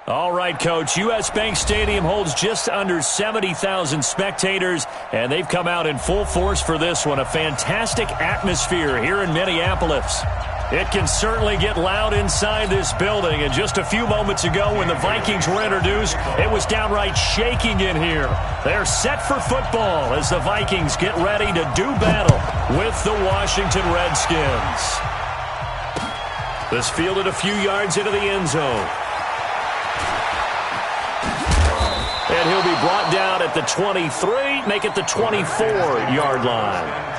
All right, Coach. U.S. Bank Stadium holds just under 70,000 spectators, and they've come out in full force for this one. A fantastic atmosphere here in Minneapolis. It can certainly get loud inside this building, and just a few moments ago when the Vikings were introduced, it was downright shaking in here. They're set for football as the Vikings get ready to do battle with the Washington Redskins. This fielded a few yards into the end zone. And he'll be brought down at the 23, make it the 24-yard line.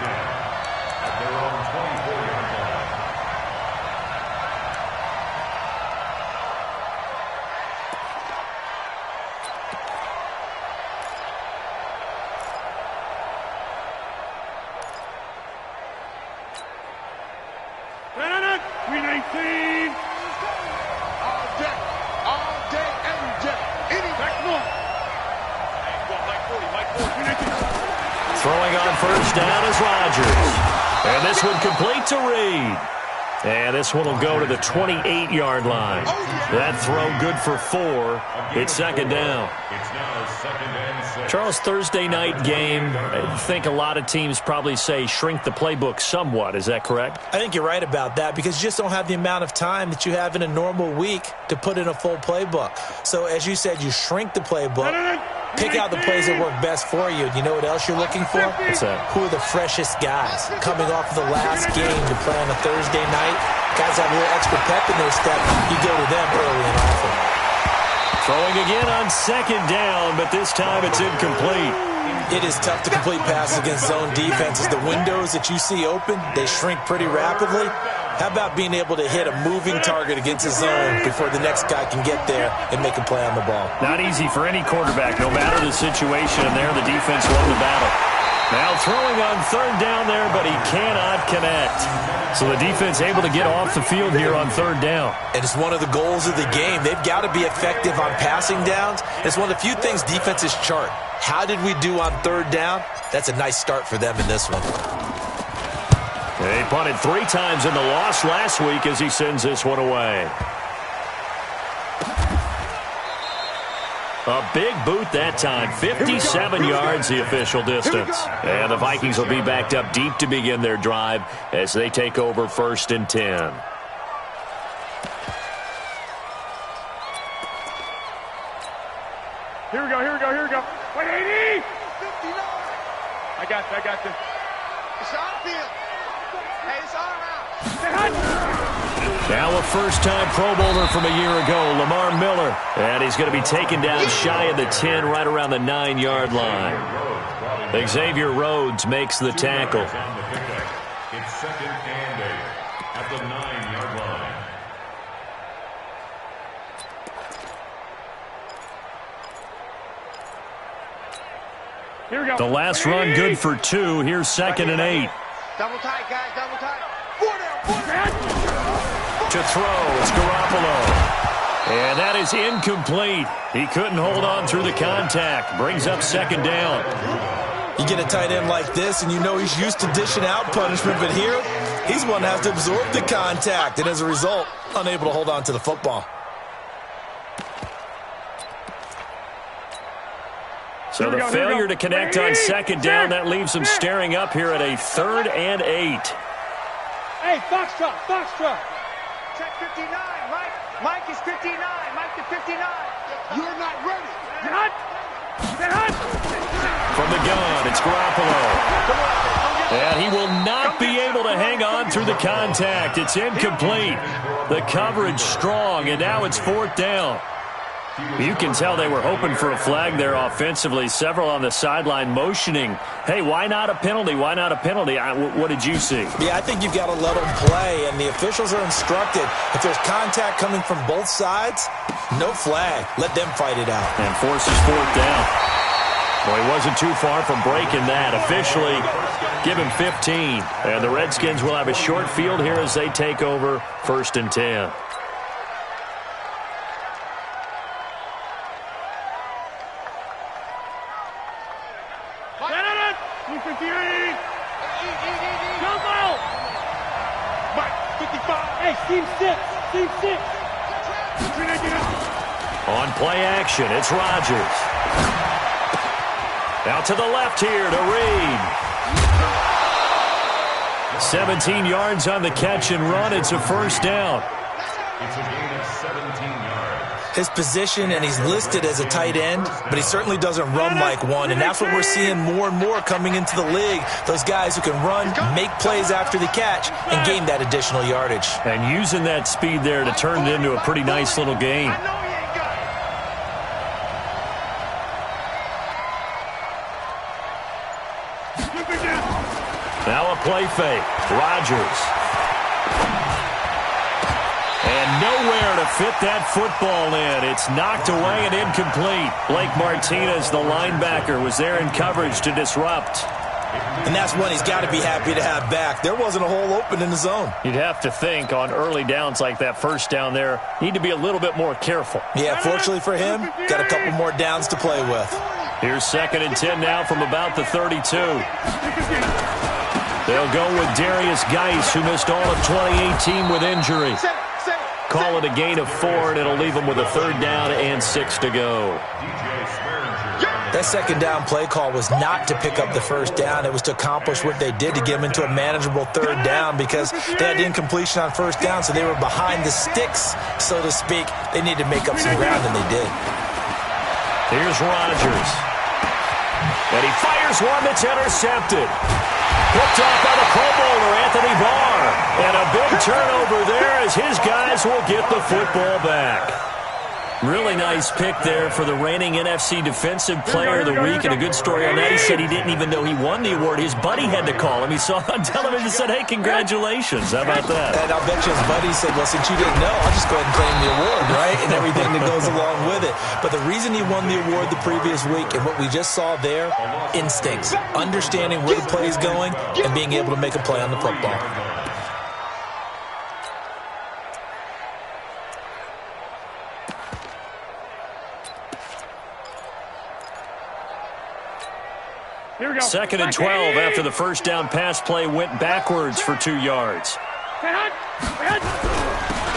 Throwing on first down is Rodgers. And this one complete to Reed. And this one will go to the 28-yard line. That throw good for 4. It's second down. Charles, Thursday night game, I think a lot of teams probably say shrink the playbook somewhat. Is that correct? I think you're right about that because you just don't have the amount of time that you have in a normal week to put in a full playbook. So as you said, you shrink the playbook. Pick out the plays that work best for you. You know what else you're looking for? What's that? Who are the freshest guys coming off of the last game to play on a Thursday night? Guys have a little extra pep in their step. You go to them early and often. Throwing again on second down, but this time it's incomplete. It is tough to complete passes against zone defenses. The windows that you see open, they shrink pretty rapidly. How about being able to hit a moving target against a zone before the next guy can get there and make a play on the ball? Not easy for any quarterback, no matter the situation. And there, the defense won the battle. Now throwing on third down there, but he cannot connect. So the defense able to get off the field here on third down. And it's one of the goals of the game. They've got to be effective on passing downs. It's one of the few things defenses chart. How did we do on third down? That's a nice start for them in this one. They punted 3 times in the loss last week as he sends this one away. A big boot that time. 57 yards the official distance. And the Vikings will be backed up deep to begin their drive as they take over 1st and 10. Here we go, here we go, here we go. 180! 59! I got this. It's on field. Hey, it's all around. Now a first-time Pro Bowler from a year ago, Lamar Miller. And he's going to be taken down shy of the 10, right around the 9-yard line. Xavier Rhodes makes the tackle. It's 2nd and 8 at the 9-yard line. Here we go. The last run good for 2. Here's 2nd and 8. Double tight, guys, double tight. 4 down. To throw, it's Garoppolo. And that is incomplete. He couldn't hold on through the contact. Brings up 2nd down. You get a tight end like this, and you know he's used to dishing out punishment, but here, he's one that has to absorb the contact, and as a result, unable to hold on to the football. So the failure to connect on 2nd down, that leaves him staring up here at a 3rd and 8. Hey, Foxtrot, Foxtrot. Check 59, Mike is 59, Mike to 59. You're not ready. From the gun, it's Garoppolo. And he will not be able to hang on through the contact. It's incomplete. The coverage strong, and now it's 4th down. You can tell they were hoping for a flag there offensively. Several on the sideline motioning, hey, why not a penalty? Why not a penalty? What did you see? Yeah, I think you've got to let them play, and the officials are instructed. If there's contact coming from both sides, no flag. Let them fight it out. And forces 4th down. Well, he wasn't too far from breaking that. Officially, give him 15. And the Redskins will have a short field here as they take over 1st and 10. Mike, 55. Hey, team 6. Team 6. On play action, it's Rodgers. Out to the left here to Reed. 17 yards on the catch and run. It's a first down. It's a gain of 17 yards. His position, and he's listed as a tight end, but he certainly doesn't run like one, and that's what we're seeing more and more coming into the league. Those guys who can run, make plays after the catch, and gain that additional yardage. And using that speed there to turn it into a pretty nice little game. Now a play fake. Rodgers. And nowhere to fit that football in. It's knocked away and incomplete. Blake Martinez, the linebacker, was there in coverage to disrupt. And that's one he's got to be happy to have back. There wasn't a hole open in the zone. You'd have to think on early downs like that first down there, need to be a little bit more careful. Yeah, fortunately for him, got a couple more downs to play with. Here's 2nd and 10 now from about the 32. They'll go with Darius Geis, who missed all of 2018 with injury. Call it a gain of 4, and it'll leave them with a 3rd down and 6 to go. That 2nd down play call was not to pick up the 1st down. It was to accomplish what they did to get them into a manageable 3rd down because they had incompletion on 1st down, so they were behind the sticks, so to speak. They needed to make up some ground, and they did. Here's Rodgers. And he fires one that's intercepted. Picked off by the Pro Bowler, Anthony Barr. And a big turnover there as his guys will get the football back. Really nice pick there for the reigning NFC Defensive Player of the Week. And a good story on that. He said he didn't even know he won the award. His buddy had to call him. He saw it on television and said, hey, congratulations. How about that? And I'll bet you his buddy said, well, since you didn't know, I'll just go ahead and claim the award, right? And everything that goes along with it. But the reason he won the award the previous week and what we just saw there, instincts, understanding where the play is going and being able to make a play on the football. Second and 12 after the first down pass play went backwards for 2 yards.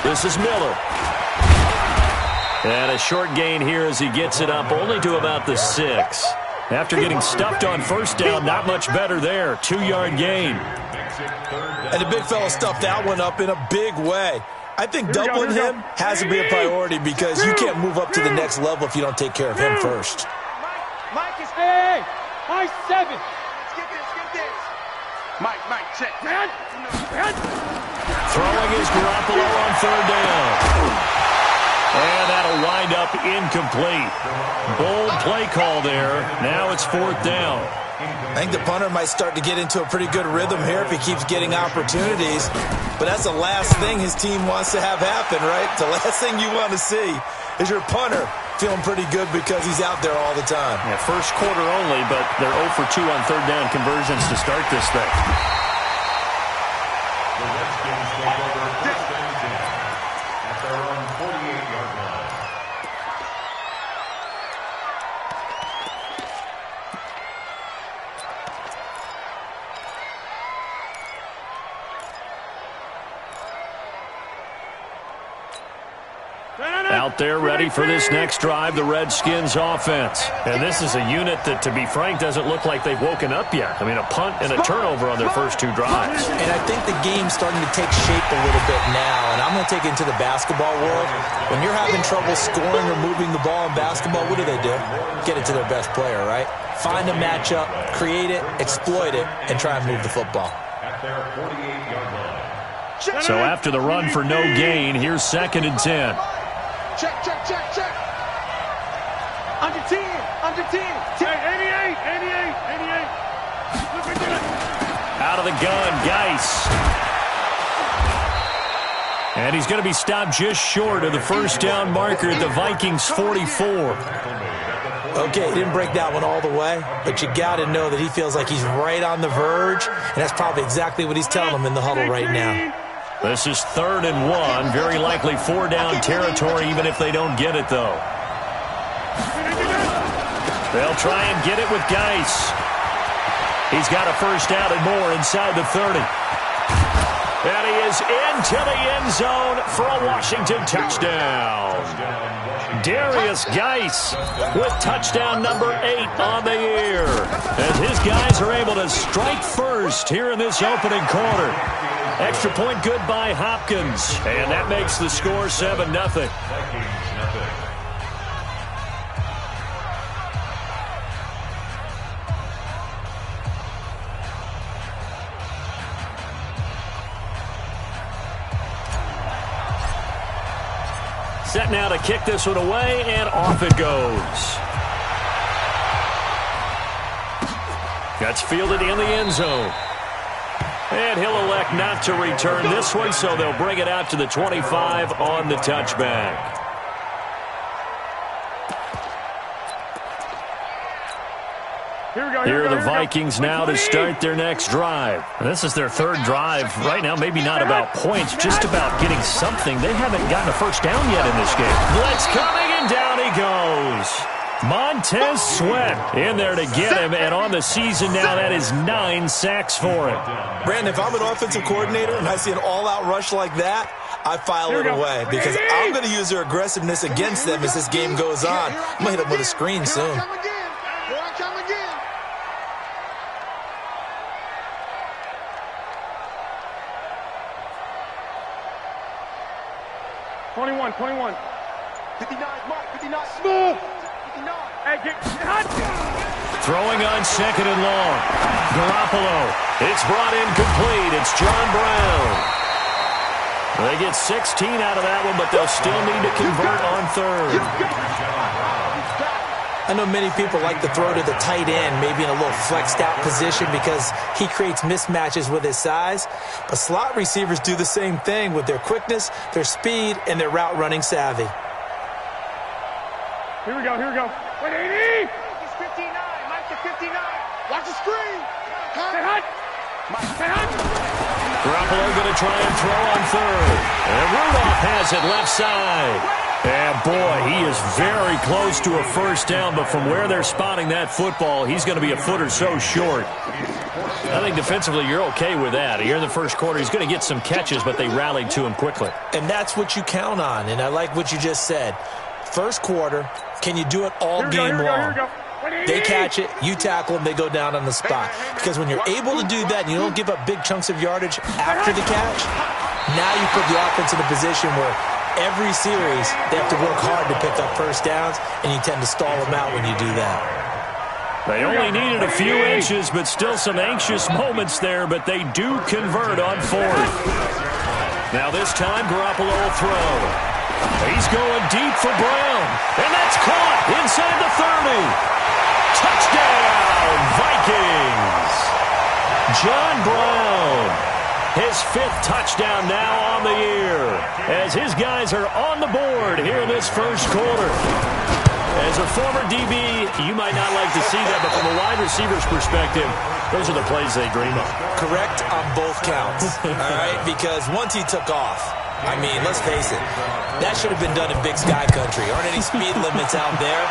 This is Miller. And a short gain here as he gets it up only to about the 6. After getting stuffed on first down, not much better there. 2-yard gain. And the big fella stuffed that one up in a big way. I think doubling him has to be a priority because you can't move up to the next level if you don't take care of him first. Mike is hey, Mike 7. Let's get this. Mike, check. Throwing is Garoppolo on 3rd down. And that'll wind up incomplete. Bold play call there. Now it's 4th down. I think the punter might start to get into a pretty good rhythm here if he keeps getting opportunities. But that's the last thing his team wants to have happen, right? The last thing you want to see is your punter feeling pretty good because he's out there all the time. Yeah, first quarter only, but they're 0 for 2 on 3rd down conversions to start this thing. The Redskins take over 1st and 10 at their own 48-yard line. Out there ready for this next drive, the Redskins offense. And this is a unit that, to be frank, doesn't look like they've woken up yet. I mean, a punt and a turnover on their first 2 drives. And I think the game's starting to take shape a little bit now. And I'm going to take it into the basketball world. When you're having trouble scoring or moving the ball in basketball, what do? Get it to their best player, right? Find a matchup, create it, exploit it, and try and move the football. At their 48-yard line. So after the run for no gain, here's 2nd and 10. Check. Under 10. 88. Out of the gun, Geis. And he's going to be stopped just short of the first down marker at the Vikings 44. Okay, he didn't break that one all the way, but you got to know that he feels like he's right on the verge, and that's probably exactly what he's telling them in the huddle right now. This is 3rd and 1. Very likely 4-down territory, even if they don't get it, though. They'll try and get it with Geis. He's got a first down and more inside the 30. And he is into the end zone for a Washington touchdown. Darius Geis with touchdown number 8 on the year. As his guys are able to strike first here in this opening quarter. Extra point good by Hopkins. And that makes the score 7-0. Set now to kick this one away, and off it goes. That's fielded in the end zone. And he'll elect not to return this one, so they'll bring it out to the 25 on the touchback. Here are the Vikings now to start their next drive. This is their third drive. Right now, maybe not about points, just about getting something. They haven't gotten a first down yet in this game. Blitz coming, and down he goes. Montez Sweat in there to get him, and on the season now, that is 9 sacks for him. Brandon, if I'm an offensive coordinator and I see an all-out rush like that, I file it away because I'm going to use their aggressiveness against them as this game goes on. I'm going to hit them with a screen soon. 21. 59, Mark, 59. Smooth. 59. Hey, get hot. Throwing on second and long. Garoppolo. It's brought in complete. It's John Brown. They get 16 out of that one, but they'll still need to convert on third. I know many people like to throw to the tight end, maybe in a little flexed out position because he creates mismatches with his size. But slot receivers do the same thing with their quickness, their speed, and their route running savvy. Here we go. 180. He's 59. Mike to 59. Watch the screen. Stay hot. Stay hot. Garoppolo going to try and throw on third. And Rudolph has it left side. And, boy, he is very close to a first down, but from where they're spotting that football, he's going to be a foot or so short. I think defensively you're okay with that. Here in the first quarter, he's going to get some catches, but they rallied to him quickly. And that's what you count on, and I like what you just said. First quarter, can you do it all game long? They catch it, you tackle them, they go down on the spot. Because when you're able to do that and you don't give up big chunks of yardage after the catch, now you put the offense in a position where every series they have to work hard to pick up first downs, and you tend to stall them out when you do that. They only needed a few inches, but still some anxious moments there, but they do convert on fourth. Now this time, Garoppolo will throw. He's going deep for Brown, and that's caught inside the 30. Touchdown, Vikings! John Brown, his 5th touchdown now on the year, as his guys are on the board here in this first quarter. As a former DB, you might not like to see that, but from a wide receiver's perspective, those are the plays they dream of. Correct on both counts, all right? Because once he took off, I mean, let's face it, that should have been done in Big Sky Country. Aren't any speed limits out there?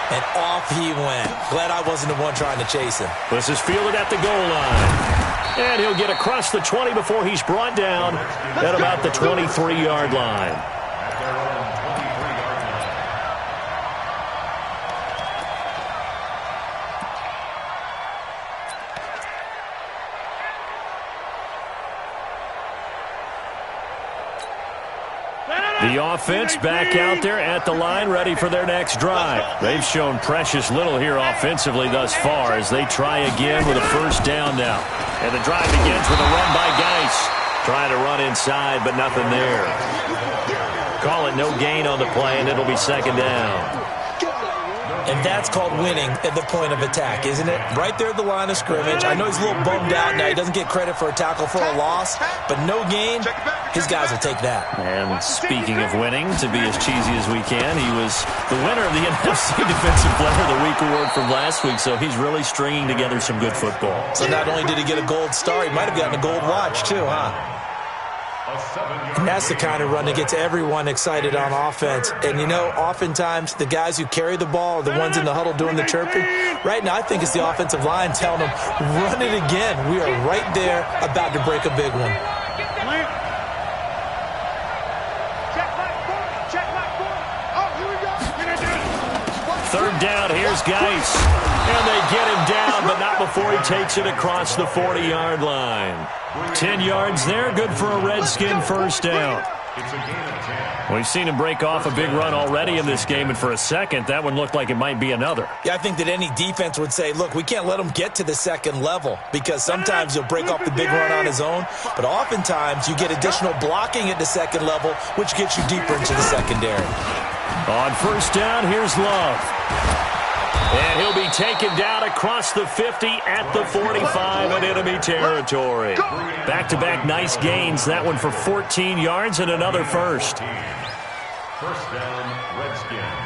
And off he went. Glad I wasn't the one trying to chase him. This is fielded at the goal line. And he'll get across the 20 before he's brought down at about the 23-yard line. The offense back out there at the line, ready for their next drive. They've shown precious little here offensively thus far as they try again with a first down now. And the drive begins with a run by Geis. Trying to run inside, but nothing there. Call it no gain on the play, and it'll be second down. And that's called winning at the point of attack, isn't it? Right there at the line of scrimmage. I know he's a little bummed out now. He doesn't get credit for a tackle for a loss, but no gain, his guys will take that. And speaking of winning, to be as cheesy as we can, he was the winner of the NFC Defensive Player of the Week award from last week, so he's really stringing together some good football. So not only did he get a gold star, he might have gotten a gold watch too, huh? And that's the kind of run that gets everyone excited on offense. And, you know, oftentimes the guys who carry the ball are the ones in the huddle doing the chirping. Right now, I think it's the offensive line telling them, run it again. We are right there about to break a big one. Check my form. Oh, here we go. here's Geis. And they get him down, but not before he takes it across the 40-yard line. 10 yards there, good for a Redskin first down. It's a gain of 10. We've seen him break off a big run already in this game, and for a second, that one looked like it might be another. Yeah, I think that any defense would say, look, we can't let him get to the second level because sometimes he'll break off the big run on his own, but oftentimes you get additional blocking at the second level, which gets you deeper into the secondary. On first down, here's Love. And he'll be taken down across the 50 at the 45 in enemy territory. Back-to-back nice gains. That one for 14 yards and another first. First down, Redskins.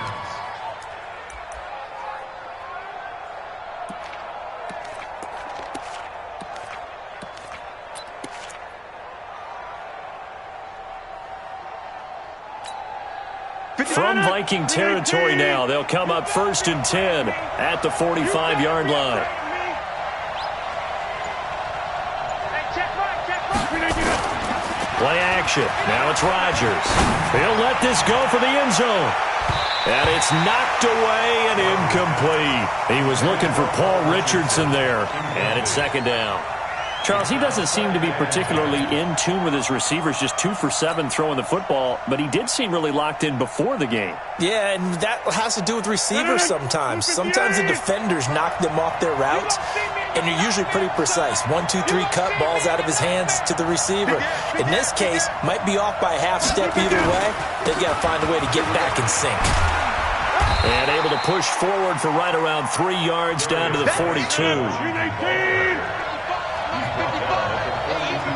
From Viking territory now, they'll come up first and 10 at the 45-yard line. Play action. Now it's Rodgers. He'll let this go for the end zone. And it's knocked away and incomplete. He was looking for Paul Richardson there. And it's second down. Charles, he doesn't seem to be particularly in tune with his receivers, just 2 for 7 throwing the football, but he did seem really locked in before the game. Yeah, and that has to do with receivers sometimes. Sometimes the defenders knock them off their routes, and they're usually pretty precise. 1, 2, 3 cut, balls out of his hands to the receiver. In this case, might be off by a half step either way. They've got to find a way to get back in sync. And able to push forward for right around 3 yards down to the 42.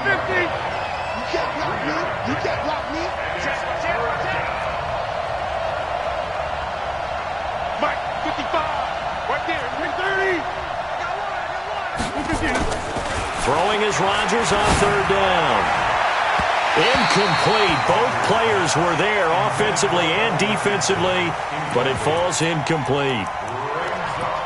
50. You can't block me. Mike, 55. Right there. 30. Throwing is Rodgers on third down. Incomplete. Both players were there offensively and defensively, but it falls incomplete.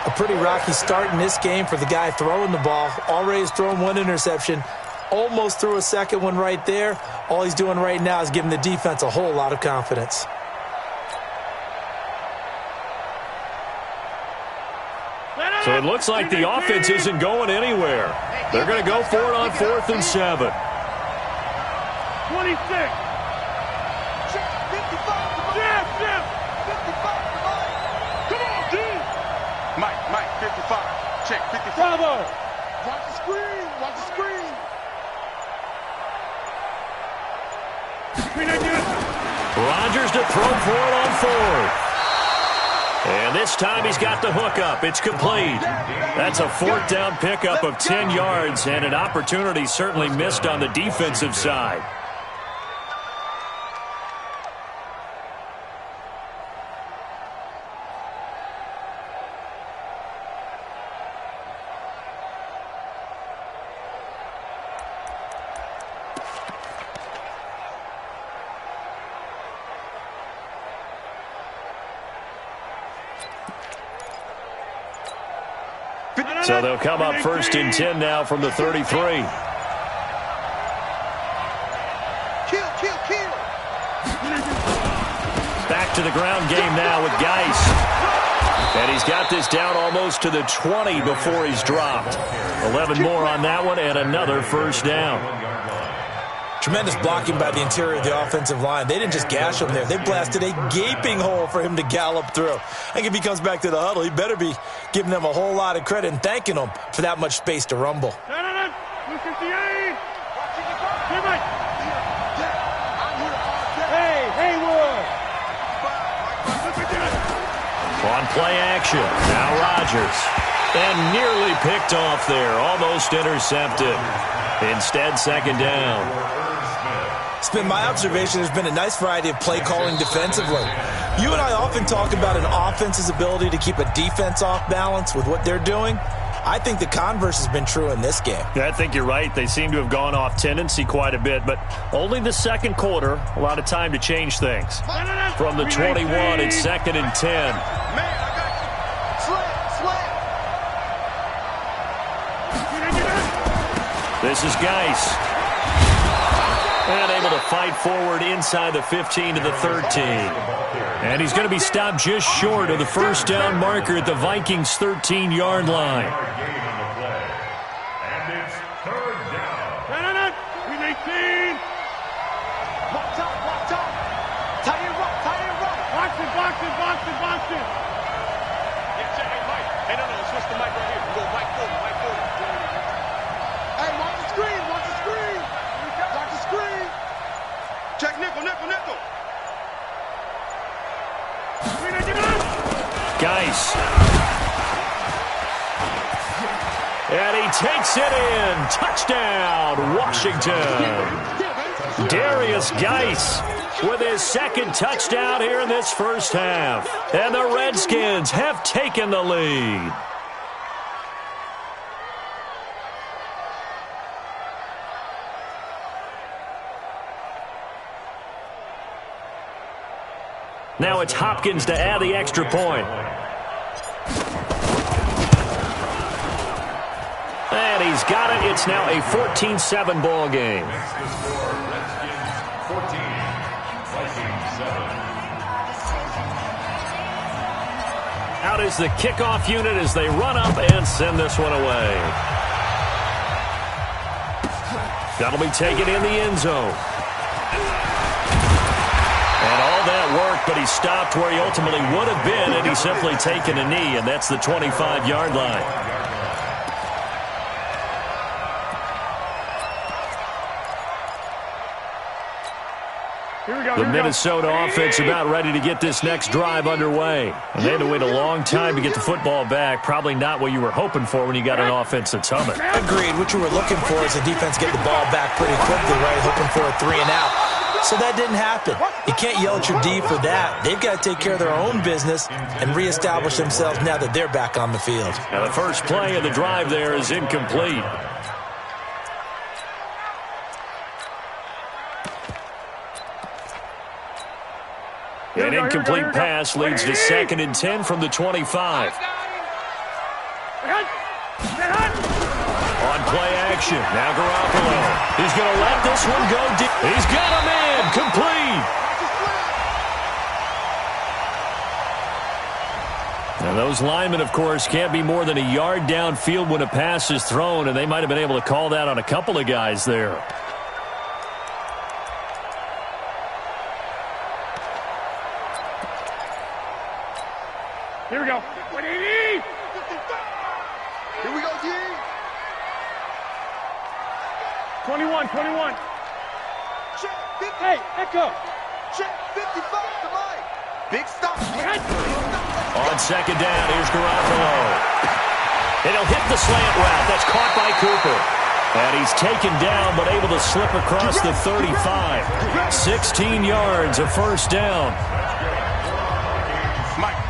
A pretty rocky start in this game for the guy throwing the ball. Already has thrown 1 interception. Almost threw a second one right there. All he's doing right now is giving the defense a whole lot of confidence. So it looks like the offense isn't going anywhere. They're going to go for it on 4th and 7. 26. Come on, dude. Mike, 55. Check, 55. Bravo. Watch the screen. Watch the screen. Rodgers to throw for it on 4th. And this time he's got the hook up. It's complete. That's a 4th down pickup of 10 yards and an opportunity certainly missed on the defensive side. So they'll come up first and 10 now from the 33. Kill. Back to the ground game now with Geis. And he's got this down almost to the 20 before he's dropped. 11 more on that one and another first down. Tremendous blocking by the interior of the offensive line. They didn't just gash him there. They blasted a gaping hole for him to gallop through. I think if he comes back to the huddle, he better be giving them a whole lot of credit and thanking them for that much space to rumble. On play action, now Rodgers. And nearly picked off there, almost intercepted. Instead, second down. It's been my observation there's been a nice variety of play calling defensively. You and I often talk about an offense's ability to keep a defense off balance with what they're doing. I think the converse has been true in this game. Yeah, I think you're right. They seem to have gone off tendency quite a bit, but only the second quarter, a lot of time to change things. From the 21, it's 2nd and 10. This is Geis. And able to fight forward inside the 15 to the 13. And he's going to be stopped just short of the first down marker at the Vikings' 13-yard line. And it's third down. We 18. Watch out, watch out. Tight end right, tight end right. Box it. Hey, Mike. Hey, no, switch the mic right here. We go Mike Gordon. Hey, watch the screen. Watch the screen. Check nickel. Geis. And he takes it in. Touchdown, Washington. Darius Geis with his second touchdown here in this first half. And the Redskins have taken the lead. Now it's Hopkins to add the extra point. And he's got it. It's now a 14-7 ball game. Makes the score Redskins 14, Vikings 7. Out is the kickoff unit as they run up and send this one away. That'll be taken in the end zone. And all that work, but he stopped where he ultimately would have been, and he's simply taken a knee, and that's the 25-yard line. The Minnesota offense about ready to get this next drive underway. And they had to wait a long time to get the football back. Probably not what you were hoping for when you got an offense that's humming. Agreed. What you were looking for is the defense get the ball back pretty quickly, right? Hoping for a 3 and out. So that didn't happen. You can't yell at your D for that. They've got to take care of their own business and reestablish themselves now that they're back on the field. Now the first play of the drive there is incomplete. An incomplete pass leads to 2nd and 10 from the 25. On play action, now Garoppolo. He's going to let this one go deep. He's got him in, complete. Now those linemen, of course, can't be more than a yard downfield when a pass is thrown, and they might have been able to call that on a couple of guys there. Here we go. Here we go, G. 21. Hey, Echo. Check 55 to Mike. Big stop. On second down, here's Garoppolo. And he'll hit the slant route. That's caught by Cooper. And he's taken down, but able to slip across the 35. 16 yards, a first down.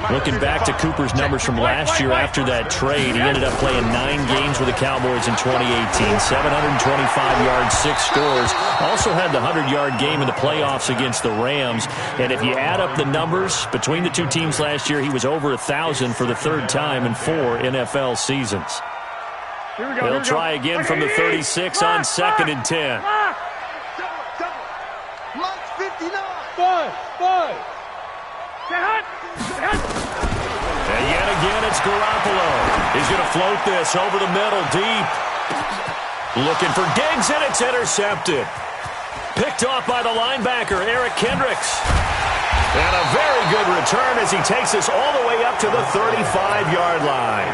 Looking back to Cooper's numbers from last year after that trade, he ended up playing 9 games with the Cowboys in 2018. 725 yards, 6 scores. Also had the 100-yard game in the playoffs against the Rams. And if you add up the numbers between the two teams last year, he was over 1,000 for the 3rd time in 4 NFL seasons. He'll try again from the 36 on 2nd and 10. Mike's 59. Five. And yet again, it's Garoppolo. He's going to float this over the middle, deep. Looking for Diggs, and it's intercepted. Picked off by the linebacker, Eric Kendricks. And a very good return as he takes us all the way up to the 35-yard line.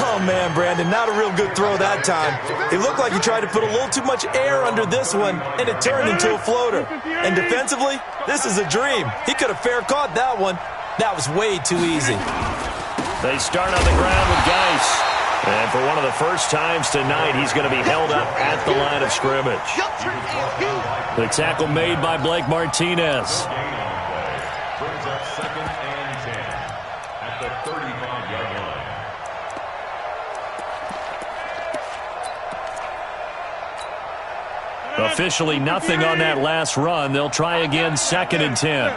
Oh, man, Brandon, not a real good throw that time. It looked like he tried to put a little too much air under this one, and it turned into a floater. And defensively, this is a dream. He could have fair caught that one. That was way too easy. They start on the ground with Geis. And for one of the first times tonight, he's going to be held up at the line of scrimmage. The tackle made by Blake Martinez. Brings up 2nd and 10 at the 35-yard line. Officially nothing on that last run. They'll try again, 2nd and 10.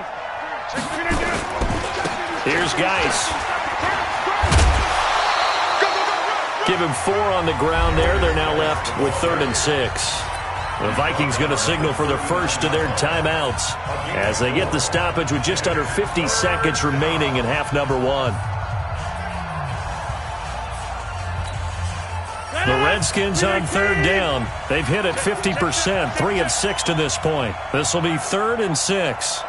Here's Geis. Give him 4 on the ground there. They're now left with 3rd and 6. The Vikings going to signal for their first of their timeouts as they get the stoppage with just under 50 seconds remaining in half number one. The Redskins on third down. They've hit it 50%, 3 of 6 to this point. This will be 3rd and 6.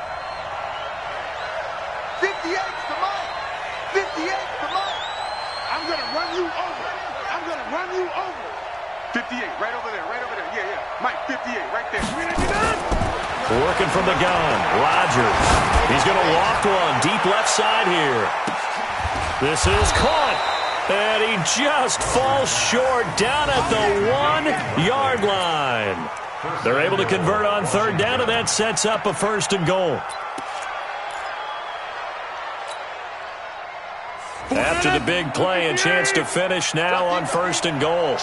58 to Mike. 58 to Mike. I'm going to run you over. I'm going to run you over. 58, right over there, right over there. Yeah. Mike, 58, right there. Working from the gun. Rodgers. He's going to loft one. Deep left side here. This is caught. And he just falls short down at the 1-yard line. They're able to convert on third down, and that sets up a 1st and goal. After the big play, a chance to finish now on 1st and goal.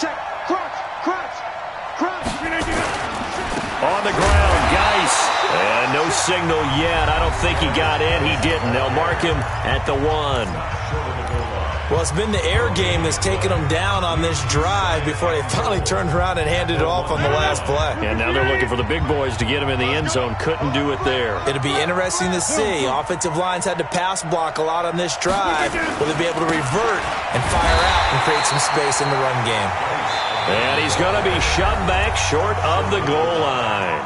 On the ground, Geis. And no signal yet. I don't think he got in. He didn't. They'll mark him at the 1. Well, it's been the air game that's taken them down on this drive before they finally turned around and handed it off on the last play. And now they're looking for the big boys to get him in the end zone. Couldn't do it there. It'll be interesting to see. Offensive lines had to pass block a lot on this drive. Will they be able to revert and fire out and create some space in the run game? And he's going to be shoved back short of the goal line.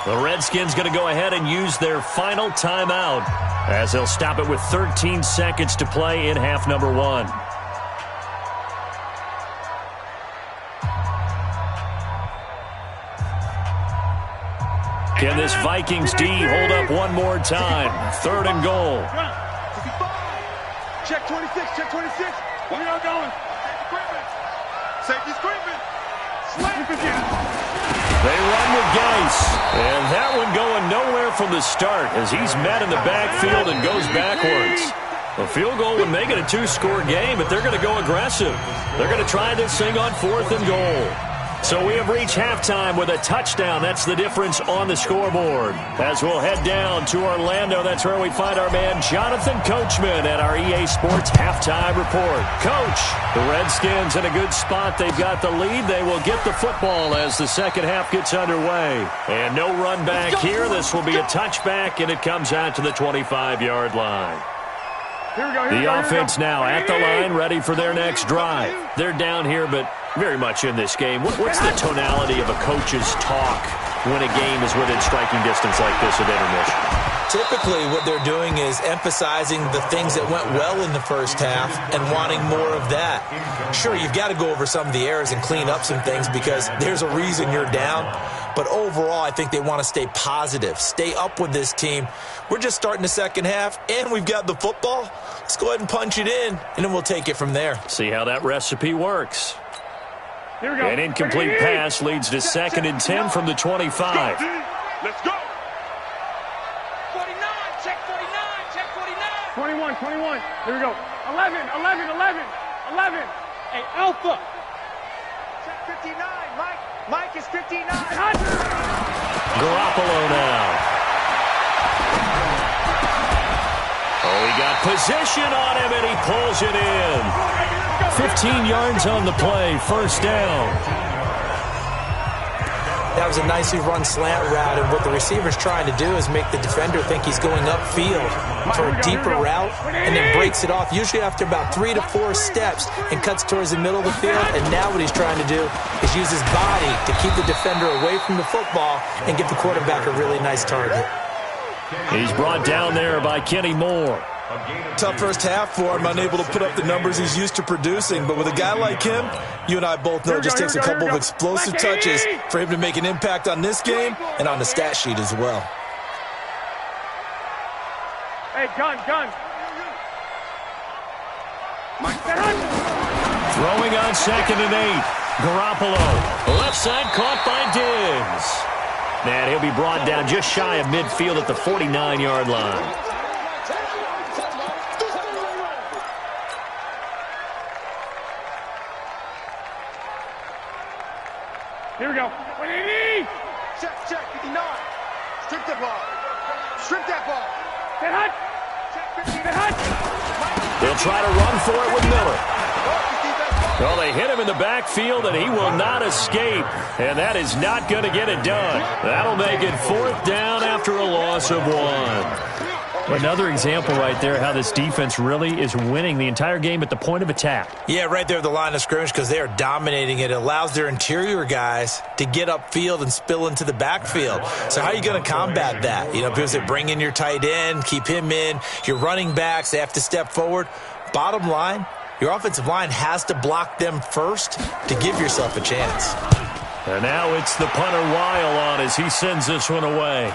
The Redskins going to go ahead and use their final timeout as they'll stop it with 13 seconds to play in half number one. Can this Vikings D hold up one more time? 3rd and goal. Check 26, check 26. Where y'all going? Safety screaming. Slam again. They run with Geis. And that one going nowhere from the start as he's met in the backfield and goes backwards. A field goal would make it a 2-score game, but they're going to go aggressive. They're going to try this thing on 4th and goal. So we have reached halftime with a touchdown. That's the difference on the scoreboard. As we'll head down to Orlando, that's where we find our man Jonathan Coachman at our EA Sports Halftime Report. Coach, the Redskins in a good spot. They've got the lead. They will get the football as the second half gets underway. And no run back here. This will be a touchback, and it comes out to the 25-yard line. The offense now at the line, ready for their next drive. They're down here, but very much in this game. What's the tonality of a coach's talk when a game is within striking distance like this at intermission? Typically, what they're doing is emphasizing the things that went well in the first half and wanting more of that. Sure, you've got to go over some of the errors and clean up some things because there's a reason you're down. But overall, I think they want to stay positive, stay up with this team. We're just starting the second half, and we've got the football. Let's go ahead and punch it in, and then we'll take it from there. See how that recipe works. An incomplete pass leads to 2nd and 10 from the 25. Let's go. 49, check 49, check 49. 21. Here we go. 11. Hey, Alpha. Check 59, Mike. Mike is 59. Garoppolo now. Oh, he got position on him, and he pulls it in. 15 yards on the play, 1st down. That was a nicely run slant route, and what the receiver's trying to do is make the defender think he's going upfield for a deeper route and then breaks it off, usually after about 3 to 4 steps, and cuts towards the middle of the field. And now what he's trying to do is use his body to keep the defender away from the football and give the quarterback a really nice target. He's brought down there by Kenny Moore. Tough first half for him, unable to put up the numbers he's used to producing. But with a guy like him, you and I both know it just takes a couple of explosive touches for him to make an impact on this game and on the stat sheet as well. Hey, gun. Throwing on 2nd and 8. Garoppolo. Left side caught by Diggs. Man, he'll be brought down just shy of midfield at the 49-yard line. Here we go. Check 59. Strip that ball. Get hot. Check 59. They'll try to run for it with Miller. Well, they hit him in the backfield, and he will not escape. And that is not going to get it done. That'll make it 4th down after a loss of 1. Another example right there how this defense really is winning the entire game at the point of attack. Yeah, right there at the line of scrimmage because they are dominating it. It allows their interior guys to get upfield and spill into the backfield. So how are you going to combat that? You know, because they bring in your tight end, keep him in. Your running backs, they have to step forward. Bottom line, your offensive line has to block them first to give yourself a chance. And now it's the punter Weil on as he sends this one away.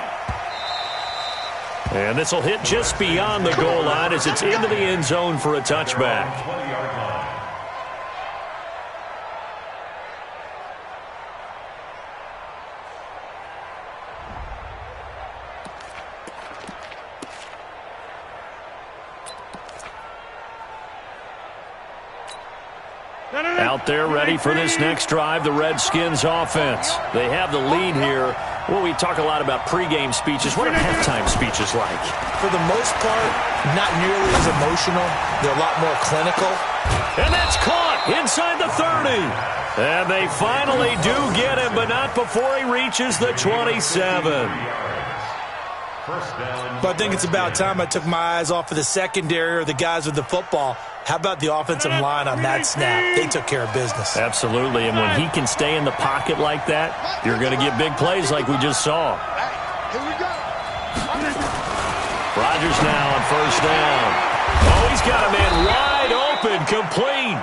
And this will hit just beyond the goal line as it's into the end zone for a touchback. 20-yard line. Out there ready for this next drive, the Redskins offense. They have the lead here. Well, we talk a lot about pregame speeches. What are halftime speeches like? For the most part, not nearly as emotional. They're a lot more clinical. And that's caught inside the 30. And they finally do get him, but not before he reaches the 27. But I think it's about time I took my eyes off of the secondary or the guys with the football. How about the offensive line on that snap? They took care of business. Absolutely, and when he can stay in the pocket like that, you're going to get big plays like we just saw. Here we go. Rodgers now on 1st down. Oh, he's got a man wide open, complete.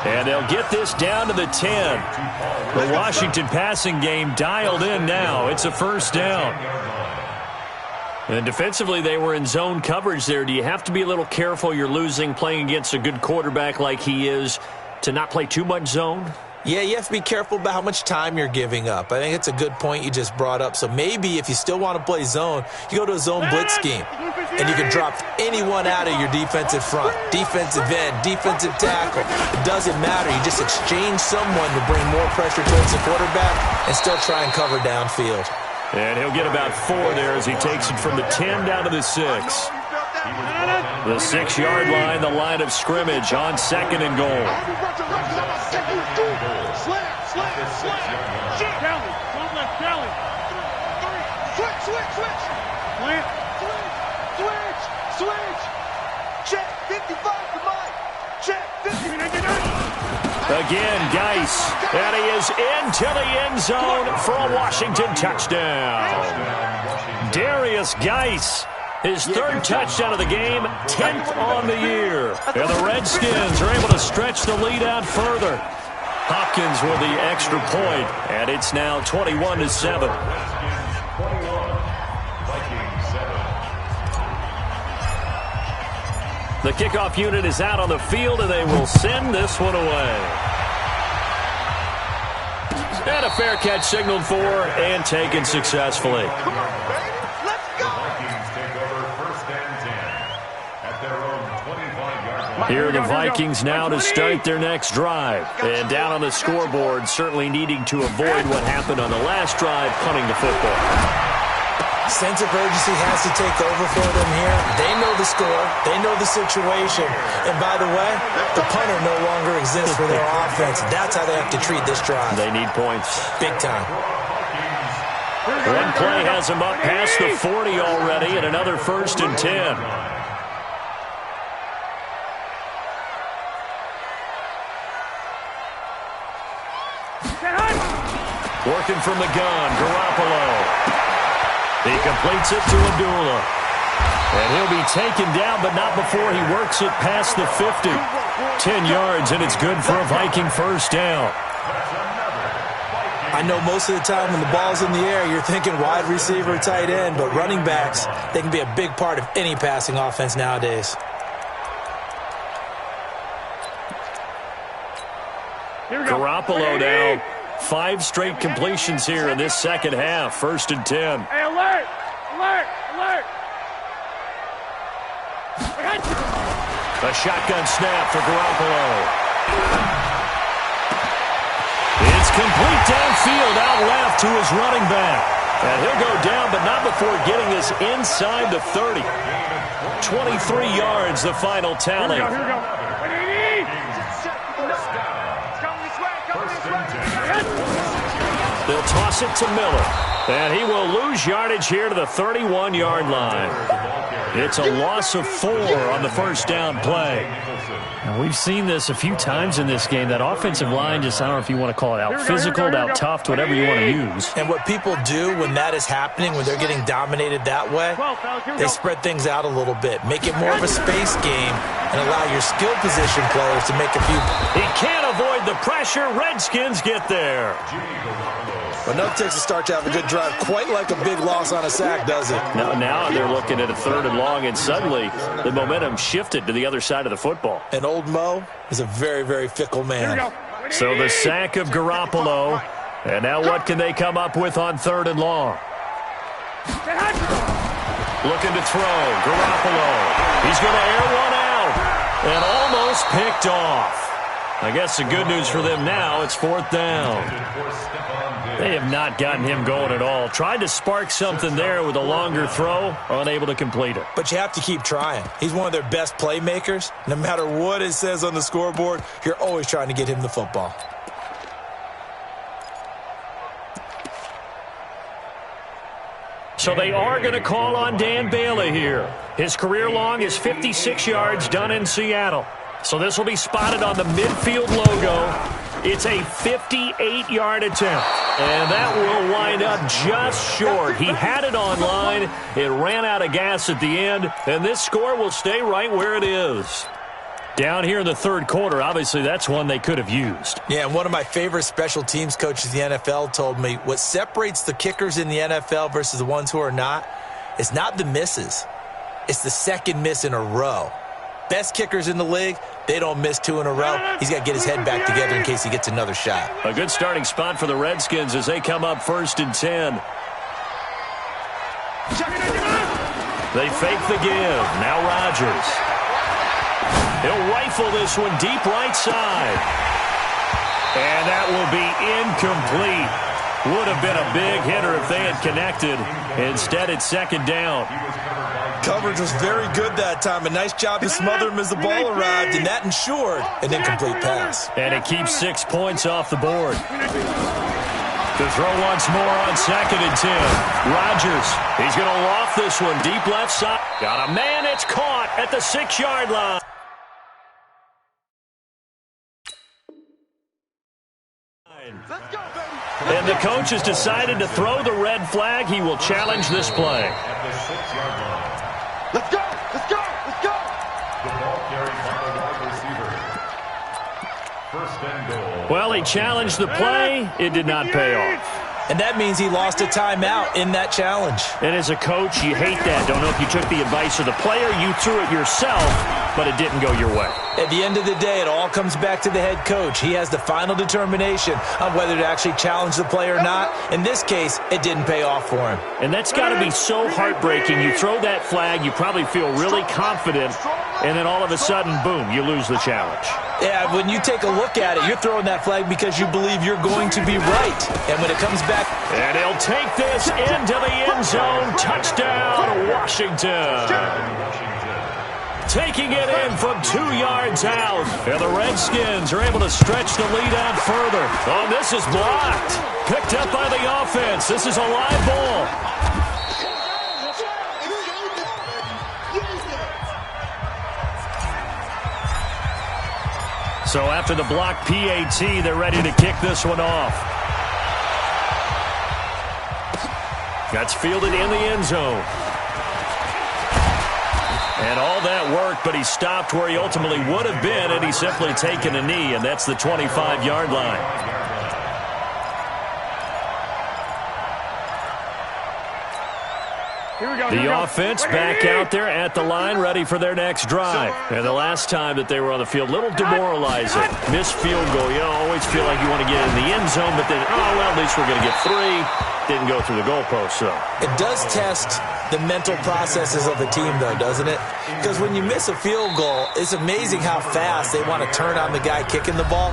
And they'll get this down to the 10. The Washington passing game dialed in now. It's a 1st down. And defensively, they were in zone coverage there. Do you have to be a little careful? You're losing, playing against a good quarterback like he is, to not play too much zone? Yeah, you have to be careful about how much time you're giving up. I think it's a good point you just brought up. So maybe if you still want to play zone, you go to a zone blitz scheme. And you can drop anyone out of your defensive front. Defensive end, defensive tackle. It doesn't matter. You just exchange someone to bring more pressure towards the quarterback and still try and cover downfield. And he'll get about 4 there as he takes it from the 10 down to the 6. The 6-yard line, the line of scrimmage on 2nd and goal. Check 55 to Mike. Check 50. Again, Geis, and he is into the end zone for a Washington touchdown. Darius Geis, his 3rd touchdown of the game, 10th on the year. And the Redskins are able to stretch the lead out further. Hopkins with the extra point, and it's now 21-7. The kickoff unit is out on the field, and they will send this one away. And a fair catch signaled for and taken successfully. Come on, baby. Let's go. Vikings take over 1st and 10 at their own 25-yard line. Here are the Vikings now to start their next drive. And down on the scoreboard, certainly needing to avoid what happened on the last drive, punting the football. Sense of urgency has to take over for them here. They know the score. They know the situation. And by the way, the punter no longer exists for their offense. That's how they have to treat this drive. They need points. Big time. One play has them up past the 40 already, and another 1st and 10. Working from the gun, Garoppolo. He completes it to Abdullah. And he'll be taken down, but not before he works it past the 50. 10 yards, and it's good for a Viking 1st down. I know most of the time when the ball's in the air, you're thinking wide receiver, tight end, but running backs, they can be a big part of any passing offense nowadays. Garoppolo now. 5 straight completions here in this second half. 1st and 10. Hey, alert! Alert! Alert! A shotgun snap for Garoppolo. It's complete downfield, out left to his running back. And he'll go down, but not before getting this inside the 30. 23 yards, the final tally. Here we go. They'll toss it to Miller. And he will lose yardage here to the 31-yard line. It's a loss of 4 on the first down play. Now, we've seen this a few times in this game. That offensive line just, I don't know if you want to call it out physical, out tough, whatever you want to use. And what people do when that is happening, when they're getting dominated that way, they spread things out a little bit, make it more of a space game, and allow your skill position players to make a few. He can't avoid the pressure. Redskins get there. But no Texas start to have a good drive, quite like a big loss on a sack, does it? Now they're looking at a 3rd and long, and suddenly the momentum shifted to the other side of the football. And old Mo is a very, very fickle man. So the sack of Garoppolo. And now what can they come up with on 3rd and long? Looking to throw. Garoppolo. He's going to air one out. And almost picked off. I guess the good news for them now, it's 4th down. They have not gotten him going at all. Tried to spark something there with a longer throw, unable to complete it. But you have to keep trying. He's one of their best playmakers. No matter what it says on the scoreboard, you're always trying to get him the football. So they are going to call on Dan Bailey here. His career long is 56 yards done in Seattle. So this will be spotted on the midfield logo. It's a 58-yard attempt. And that will wind up just short. He had it on line. It ran out of gas at the end. And this score will stay right where it is. Down here in the 3rd quarter, obviously that's one they could have used. Yeah, and one of my favorite special teams coaches in the NFL told me what separates the kickers in the NFL versus the ones who are not is not the misses. It's the second miss in a row. Best kickers in the league, they don't miss 2 in a row. He's got to get his head back together in case he gets another shot. A good starting spot for the Redskins as they come up 1st and 10. They fake the give. Now Rodgers. He'll rifle this one deep right side. And that will be incomplete. Would have been a big hitter if they had connected. Instead, it's 2nd down. Coverage was very good that time. A nice job to smother him as the ball arrived, and that ensured an incomplete pass. And it keeps 6 points off the board. To throw once more on 2nd and 10. Rodgers, he's going to loft this one deep left side. Got a man, it's caught at the 6-yard line. Let's go, baby. And the coach has decided to throw the red flag. He will challenge this play. At the 6-yard line. Let's go. Let's go. Let's go. The ball carried by the wide receiver. 1st and goal. Well, he challenged the play. It did not pay off. And that means he lost a timeout in that challenge. And as a coach, you hate that. Don't know if you took the advice of the player. You threw it yourself, but it didn't go your way. At the end of the day, it all comes back to the head coach. He has the final determination on whether to actually challenge the play or not. In this case, it didn't pay off for him. And that's got to be so heartbreaking. You throw that flag, you probably feel really confident, and then all of a sudden, boom, you lose the challenge. Yeah, when you take a look at it, you're throwing that flag because you believe you're going to be right. And when it comes back... And he'll take this into the end zone. Touchdown, Washington. Taking it in from 2 yards out. And the Redskins are able to stretch the lead out further. Oh, this is blocked. Picked up by the offense. This is a live ball. So after the block PAT, they're ready to kick this one off. That's fielded in the end zone. And all that worked, but he stopped where he ultimately would have been had he simply taken a knee, and that's the 25-yard line. The offense back out there at the line, ready for their next drive. And the last time that they were on the field, a little demoralizing. Missed field goal. You always feel like you want to get in the end zone, but then, oh, well, at least we're going to get 3. Didn't go through the goalpost, so. It does test the mental processes of a team, though, doesn't it? Because when you miss a field goal, it's amazing how fast they want to turn on the guy kicking the ball.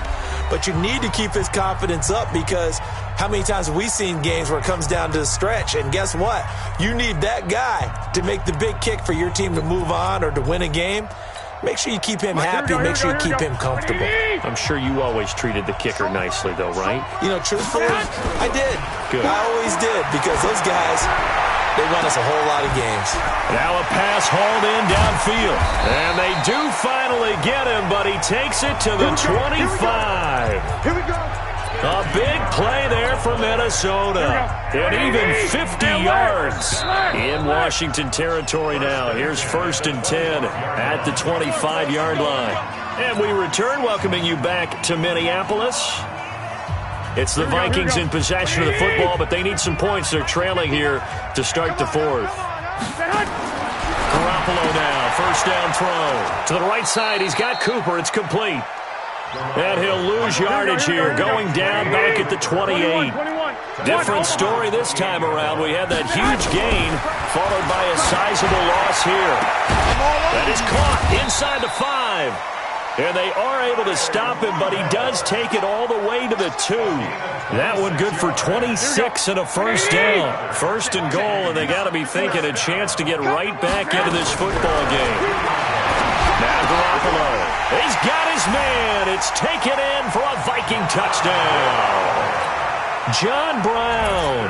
But you need to keep his confidence up because how many times have we seen games where it comes down to the stretch? And guess what? You need that guy to make the big kick for your team to move on or to win a game. Make sure you keep him happy. Make sure you keep him comfortable. I'm sure you always treated the kicker nicely, though, right? You know, truthfully, I did. Good. I always did, because those guys, they won us a whole lot of games. Now a pass hauled in downfield. And they do finally get him, but he takes it to the 25. Here we go. A big play there for Minnesota. And even 50 yards in Washington territory now. Here's 1st and 10 at the 25-yard line. And we return, welcoming you back to Minneapolis. It's the Vikings in possession of the football, but they need some points. They're trailing here to start the 4th. Garoppolo now, 1st down throw. To the right side, he's got Cooper. It's complete. And he'll lose yardage here, going down back at the 28. Different story this time around. We had that huge gain, followed by a sizable loss here. That is caught inside the 5. And they are able to stop him, but he does take it all the way to the 2. That one good for 26 and a 1st down. 1st and goal, and they got to be thinking a chance to get right back into this football game. Now Garoppolo, he's got his man. It's taken in for a Viking touchdown. John Brown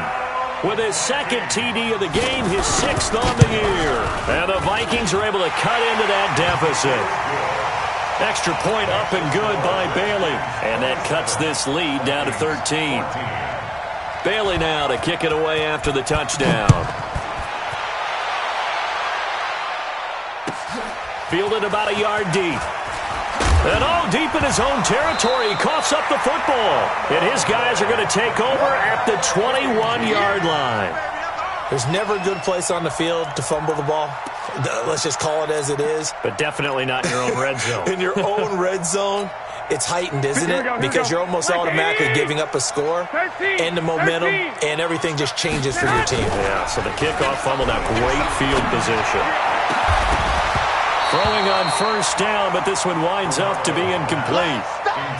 with his 2nd TD of the game, his 6th on the year. And the Vikings are able to cut into that deficit. Extra point up and good by Bailey. And that cuts this lead down to 13. Bailey now to kick it away after the touchdown. Fielded about a yard deep. And all deep in his own territory, he coughs up the football. And his guys are going to take over at the 21-yard line. There's never a good place on the field to fumble the ball. Let's just call it as it is. But definitely not in your own red zone. In your own red zone, it's heightened, isn't it? Because you're almost automatically giving up a score and the momentum, and everything just changes for your team. Yeah, so the kickoff fumble, now great field position. Throwing on 1st down, but this one winds up to be incomplete.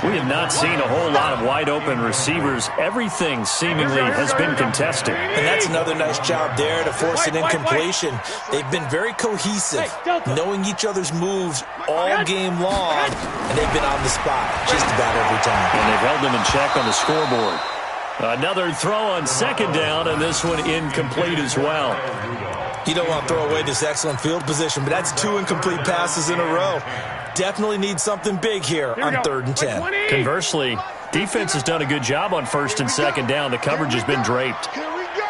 We have not seen a whole lot of wide-open receivers. Everything seemingly has been contested. And that's another nice job there to force an incompletion. They've been very cohesive, knowing each other's moves all game long, and they've been on the spot just about every time. And they've held them in check on the scoreboard. Another throw on 2nd down, and this one incomplete as well. You don't want to throw away this excellent field position, but that's 2 incomplete passes in a row. Definitely need something big here on 3rd and 10. Conversely, defense has done a good job on 1st and 2nd down. The coverage has been draped. Here we go.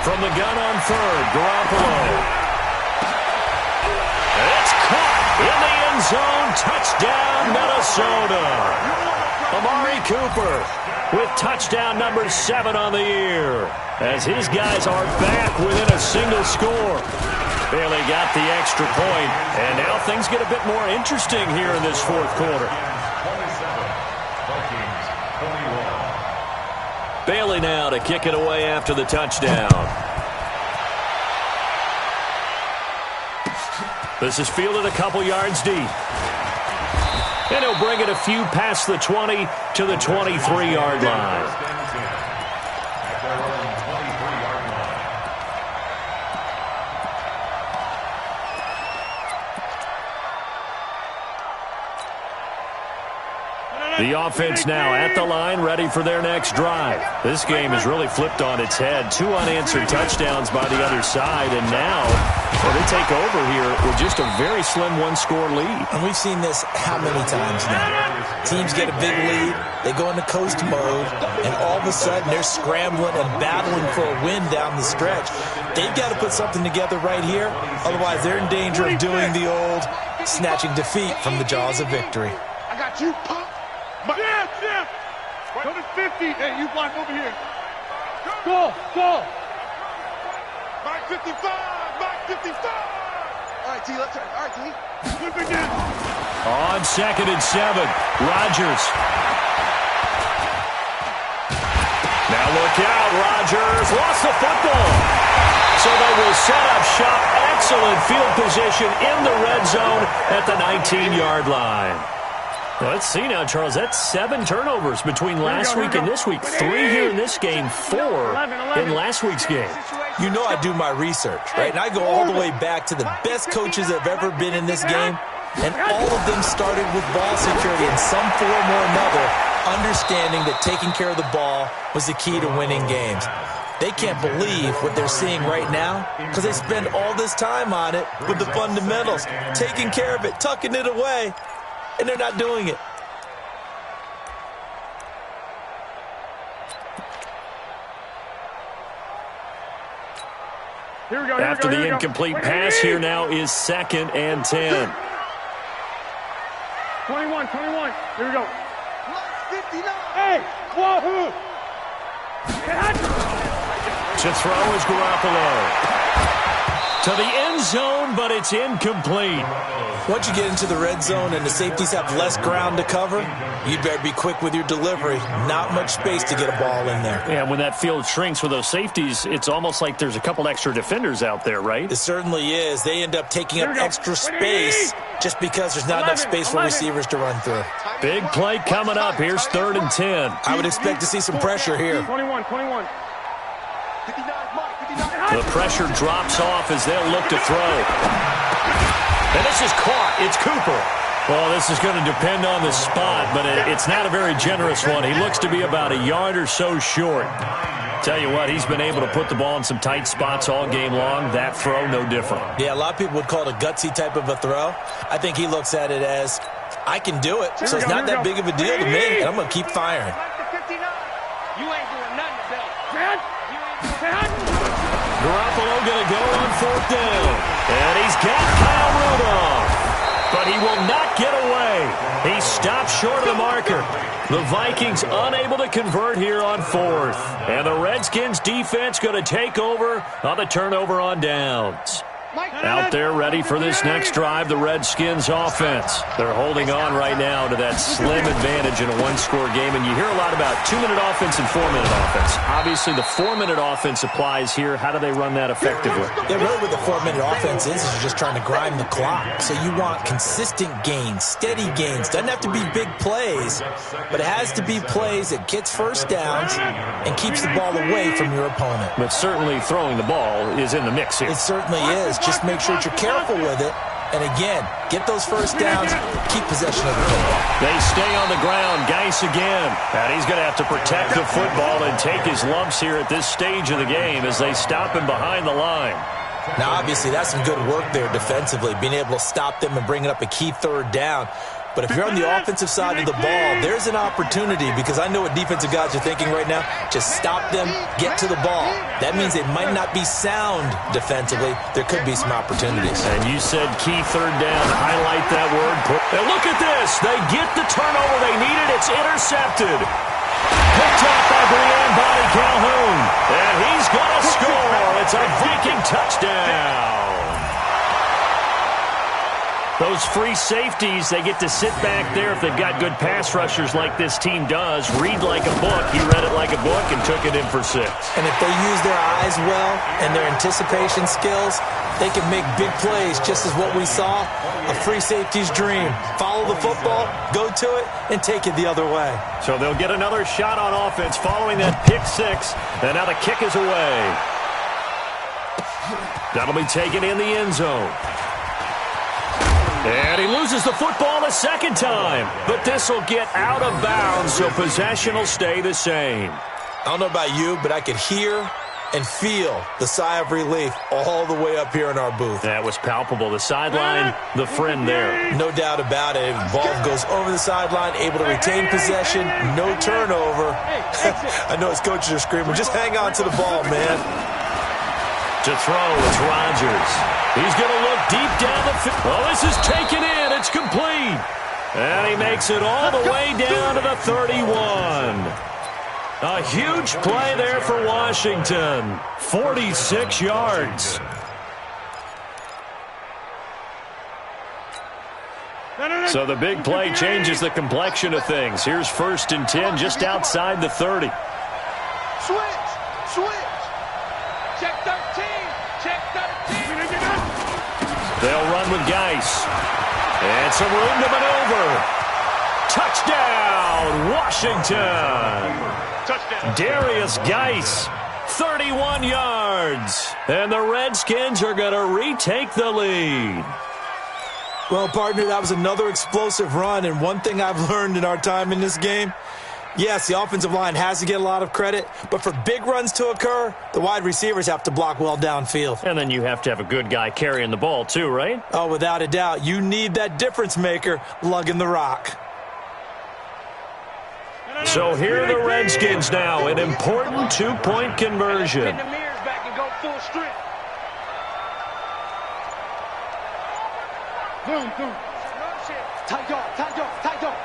From the gun on 3rd, Garoppolo. It's caught in the end zone. Touchdown, Minnesota. Amari Cooper with touchdown number 7 on the year, as his guys are back within a single score. Bailey got the extra point, and now things get a bit more interesting here in this 4th quarter. 27, Bailey now to kick it away after the touchdown. This is fielded a couple yards deep. And he'll bring it a few past the 20 to the 23-yard line. The offense now at the line, ready for their next drive. This game has really flipped on its head. 2 unanswered touchdowns by the other side, and now they take over here with just a very slim 1-score lead. And we've seen this how many times now? Teams get a big lead, they go into coast mode, and all of a sudden they're scrambling and battling for a win down the stretch. They've got to put something together right here, otherwise they're in danger of doing the old snatching defeat from the jaws of victory. I got you, punk. Jim! Go to 50. Hey, you block over here. Go! Mike 55! Mike 55! All right, T, let's turn. All right, T. Flip again. On 2nd and 7, Rodgers. Now look out, Rodgers lost the football. So they will set up shop. Excellent field position in the red zone at the 19-yard line. Well, let's see now, Charles. That's 7 turnovers between last week and this week. 3 here in this game, 4 in last week's game. You know I do my research, right? And I go all the way back to the best coaches that have ever been in this game, and all of them started with ball security in some form or another, understanding that taking care of the ball was the key to winning games. They can't believe what they're seeing right now because they spend all this time on it with the fundamentals, taking care of it, tucking it away, and they're not doing it. After the incomplete pass, here now is 2nd and 10. 21. Here we go. 59. Hey, wahoo! To throw is Garoppolo. To the end zone, but it's incomplete. Once you get into the red zone and the safeties have less ground to cover, you better be quick with your delivery. Not much space to get a ball in there. Yeah, when that field shrinks with those safeties, it's almost like there's a couple extra defenders out there, right? It certainly is. They end up taking up extra space just because there's not enough space for receivers to run through. Big play coming up. Here's 3rd and 10. I would expect to see some pressure here. 21. The pressure drops off as they'll look to throw. And this is caught. It's Cooper. Well, this is going to depend on the spot, but it's not a very generous one. He looks to be about a yard or so short. Tell you what, he's been able to put the ball in some tight spots all game long. That throw, no different. Yeah, a lot of people would call it a gutsy type of a throw. I think he looks at it as, I can do it, so it's not that big of a deal to me, and I'm going to keep firing. You ain't doing nothing today. Garoppolo going to go on 4th down. And he's got Kyle Rudolph. But he will not get away. He stopped short of the marker. The Vikings unable to convert here on 4th. And the Redskins defense going to take over on the turnover on downs. Out there ready for this next drive, the Redskins offense. They're holding on right now to that slim advantage in a one-score game. And you hear a lot about 2-minute offense and 4-minute offense. Obviously, the 4-minute offense applies here. How do they run that effectively? Yeah, really what the 4-minute offense is you're just trying to grind the clock. So you want consistent gains, steady gains. Doesn't have to be big plays, but it has to be plays that gets first downs and keeps the ball away from your opponent. But certainly throwing the ball is in the mix here. It certainly is. Just make sure that you're careful with it. And again, get those first downs, keep possession of the football. They stay on the ground. Geis again. And he's going to have to protect the football and take his lumps here at this stage of the game as they stop him behind the line. Now, obviously, that's some good work there defensively, being able to stop them and bringing up a key 3rd down. But if you're on the offensive side of the ball, there's an opportunity because I know what defensive guys are thinking right now. Just stop them, get to the ball. That means it might not be sound defensively. There could be some opportunities. And you said key 3rd down. Highlight that word. And look at this. They get the turnover they needed. It's intercepted. Picked up by Brian Body Calhoun. And he's going to score. It's a Viking touchdown. Those free safeties, they get to sit back there if they've got good pass rushers like this team does. Read like a book. He read it like a book and took it in for 6. And if they use their eyes well and their anticipation skills, they can make big plays, just as what we saw, a free safety's dream. Follow the football, go to it, and take it the other way. So they'll get another shot on offense following that pick 6. And now the kick is away. That'll be taken in the end zone. And he loses the football a 2nd time. But this will get out of bounds, so possession will stay the same. I don't know about you, but I could hear and feel the sigh of relief all the way up here in our booth. That was palpable. The sideline, the friend there. No doubt about it. Ball goes over the sideline, able to retain possession, no turnover. I know his coaches are screaming, just hang on to the ball, man. To throw, it's Rodgers. He's going to look deep down the field. Oh, this is taken in. It's complete. And he makes it all the way down to the 31. A huge play there for Washington. 46 yards. So the big play changes the complexion of things. Here's 1st and 10 just outside the 30. Switch. Check 13. Check 13. They'll run with Geis. And some room to maneuver. Touchdown, Washington. Touchdown. Darius Geis, 31 yards. And the Redskins are going to retake the lead. Well, partner, that was another explosive run, and one thing I've learned in our time in this game, yes, the offensive line has to get a lot of credit, but for big runs to occur, the wide receivers have to block well downfield. And then you have to have a good guy carrying the ball too, right? Oh, without a doubt. You need that difference maker lugging the rock. So here are the Redskins now, an important two-point conversion. Pin the mirrors back and go full strength. Boom, boom. Tight dog, tight dog, tight dog.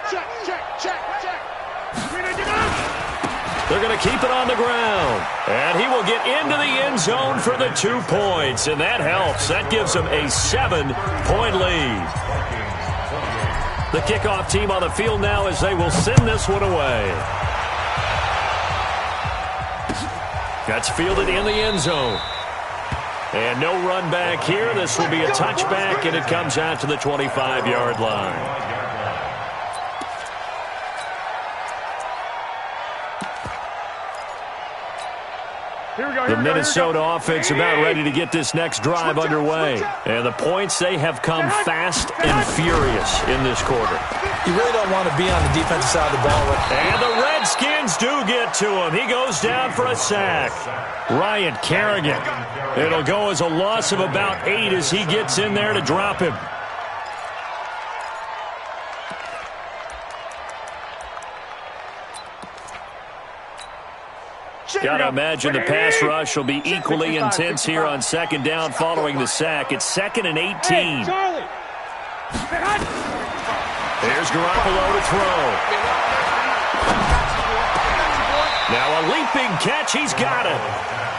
Check, check, check, check. They're going to keep it on the ground. And he will get into the end zone for the 2 points. And that helps. That gives them a 7-point lead. The kickoff team on the field now as they will send this one away. That's fielded in the end zone. And no run back here. This will be a touchback, and it comes out to the 25-yard line. The Minnesota offense about ready to get this next drive underway. And the points, they have come fast and furious in this quarter. You really don't want to be on the defensive side of the ball. And the Redskins do get to him. He goes down for a sack. Ryan Kerrigan. It'll go as a loss of about 8 as he gets in there to drop him. Got to imagine the pass rush will be equally intense here on second down following the sack. It's 2nd and 18. There's Garoppolo to throw. Now a leaping catch. He's got it.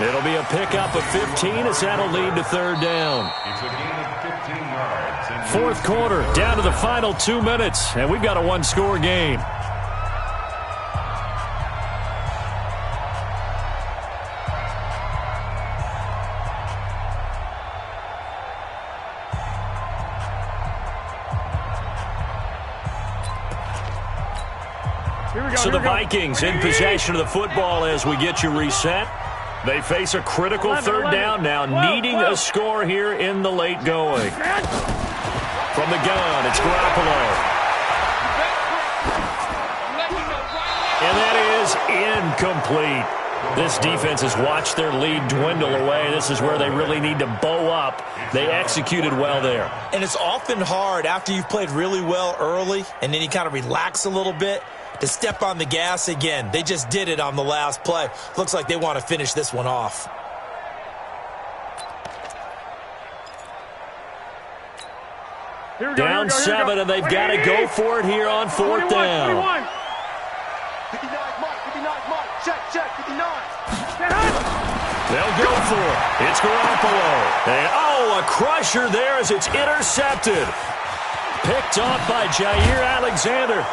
It'll be a pickup of 15 as that'll lead to third down. Fourth quarter, down to the final 2 minutes, and we've got a one-score game. So the Vikings in possession of the football as we get you reset. They face a critical third down now, needing a score here in the late going. From the gun, it's Garoppolo. And that is incomplete. This defense has watched their lead dwindle away. This is where they really need to bow up. They executed well there. And it's often hard after you've played really well early and then you kind of relax a little bit to step on the gas again. They just did it on the last play. Looks like they want to finish this one off. Down 7, and they've got to go for it here on fourth down. 59, Mike, 59, Mike. Check, check, 59. They'll go for it. It's Garoppolo. And, a crusher there as it's intercepted. Picked off by Jair Alexander.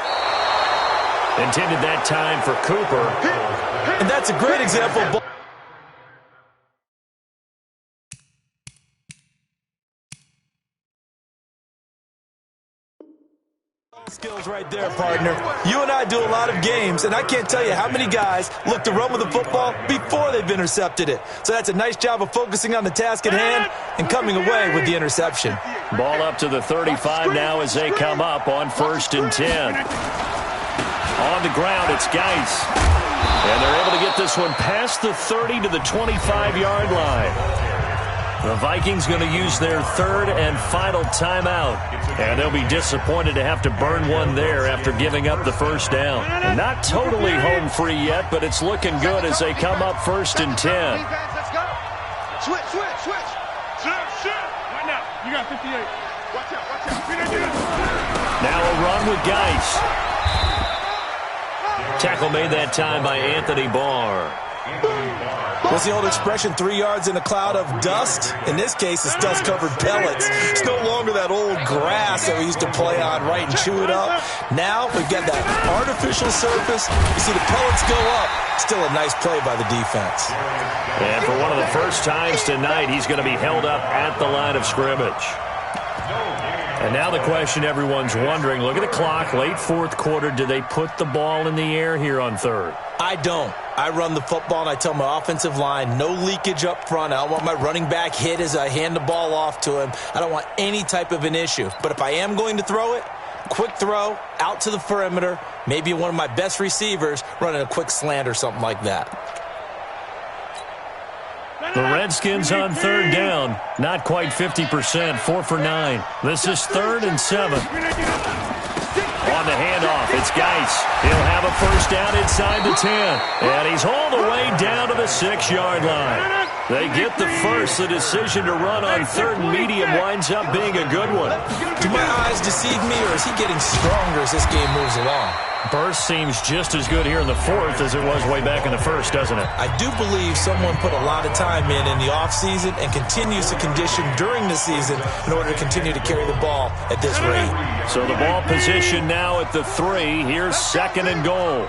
Intended that time for Cooper. And that's a great example of skills right there, partner. You and I do a lot of games, and I can't tell you how many guys look to run with the football before they've intercepted it. So that's a nice job of focusing on the task at hand and coming away with the interception. Ball up to the 35 now as they come up on 1st and 10. On the ground, it's Geis. And they're able to get this one past the 30 to the 25-yard line. The Vikings going to use their third and final timeout. And they'll be disappointed to have to burn one there after giving up the first down. Not totally home free yet, but it's looking good as they come up 1st and 10. Let's go. Switch, switch, switch. Right now, you got 58. Watch out, watch out. Now a run with Geis. Tackle made that time by Anthony Barr. What's the old expression, 3 yards in a cloud of dust? In this case, it's dust-covered pellets. It's no longer that old grass that we used to play on, right, and chew it up. Now we've got that artificial surface. You see the pellets go up. Still a nice play by the defense. And for one of the first times tonight, he's going to be held up at the line of scrimmage. And now the question everyone's wondering, look at the clock, late fourth quarter, do they put the ball in the air here on third? I don't. I run the football, and I tell my offensive line, no leakage up front. I don't want my running back hit as I hand the ball off to him. I don't want any type of an issue. But if I am going to throw it, quick throw, out to the perimeter, maybe one of my best receivers running a quick slant or something like that. The Redskins on third down, not quite 50%, 4 for 9. This is 3rd and 7. On the handoff, it's Geis. He'll have a first down inside the 10. And he's all the way down to the 6-yard line. They get the first. The decision to run on third and medium winds up being a good one. Do my eyes deceive me, or is he getting stronger as this game moves along? Burst seems just as good here in the fourth as it was way back in the first, doesn't it? I do believe someone put a lot of time in the offseason and continues to condition during the season in order to continue to carry the ball at this rate. So the ball position now at the 3. Here's 2nd and goal.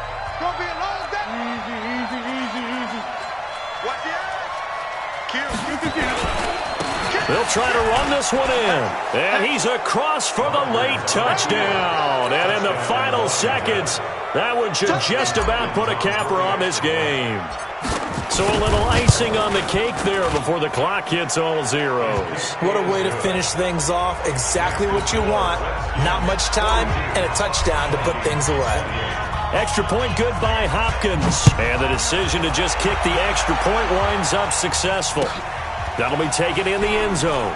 They'll try to run this one in. And he's across for the late touchdown. And in the final seconds, that one should just about put a capper on this game. So a little icing on the cake there before the clock hits all zeros. What a way to finish things off. Exactly what you want. Not much time and a touchdown to put things away. Extra point good by Hopkins. And the decision to just kick the extra point winds up successful. That'll be taken in the end zone.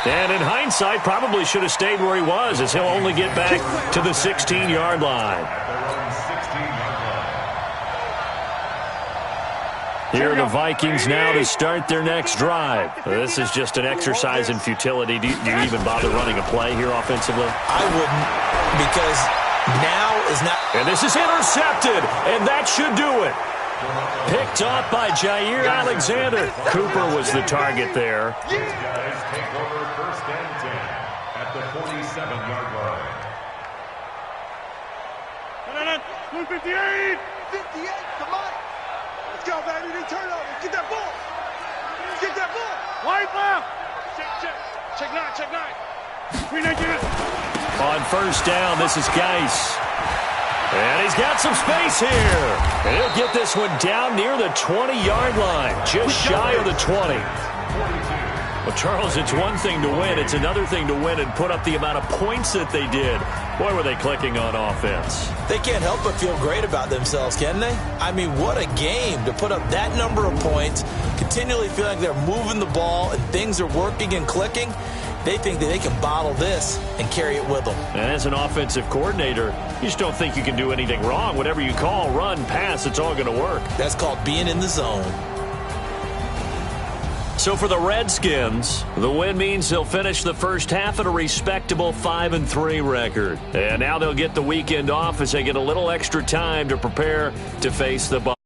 And in hindsight, probably should have stayed where he was, as he'll only get back to the 16-yard line. Here are the Vikings now to start their next drive. This is just an exercise in futility. Do you even bother running a play here offensively? I wouldn't, because now is not... And this is intercepted, and that should do it. Picked off by Jair Alexander. Cooper was the target there. These guys take over 1st and 10 at the 47-yard line. 58! 58, come on. Let's go, baby. They turn over. Get that ball. Get that ball. Wide left! Check 9, check 9. Green again. On first down, this is Geis. And he's got some space here. And he'll get this one down near the 20-yard line, just shy of the 20. Well, Charles, it's one thing to win. It's another thing to win and put up the amount of points that they did. Boy, were they clicking on offense. They can't help but feel great about themselves, can they? I mean, what a game to put up that number of points, continually feel like they're moving the ball and things are working and clicking. They think that they can bottle this and carry it with them. And as an offensive coordinator, you just don't think you can do anything wrong. Whatever you call, run, pass, it's all going to work. That's called being in the zone. So for the Redskins, the win means they'll finish the first half at a respectable 5-3 record. And now they'll get the weekend off as they get a little extra time to prepare to face the Bucs.